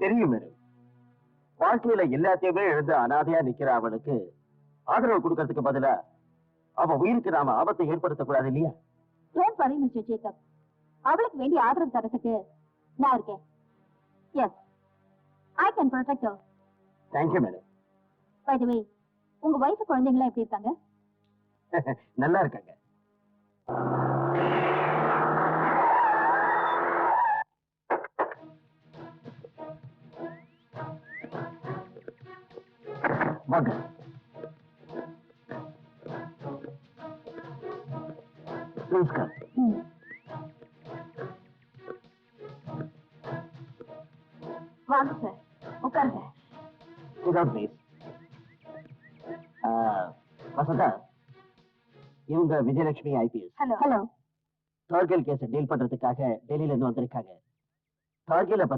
தெரியும் மேடம். வாழ்க்கையில எல்லாத்தையுமே எழுந்து அனாதையா நிக்கிற அவனுக்கு ஆதரவு கொடுக்கறதுக்கு பதிலா அவன் உயிருக்கு நாம ஆபத்தை ஏற்படுத்தக்கூடாது இல்லையா? Don't worry mister Jacob. அவளுக்கு வேண்டிய ஆதரவு தரத்துக்கு நான் இருக்கேன். Yes, I can protect her. Thank you madam. By the way, உங்க வயசு குழந்தைங்களா எப்படி இருக்காங்க? நல்லா இருக்காங்க. வாங்க. Please come. வாங்க சார், உட்காருங்க. ப்ளீஸ். வசந்தா, இவங்க Vijayalakshmi IPS. Hello hello. Kargil கேஸை டீல் பண்றதுக்காக டெல்லியில இருந்து வந்திருக்காங்க. கார்கில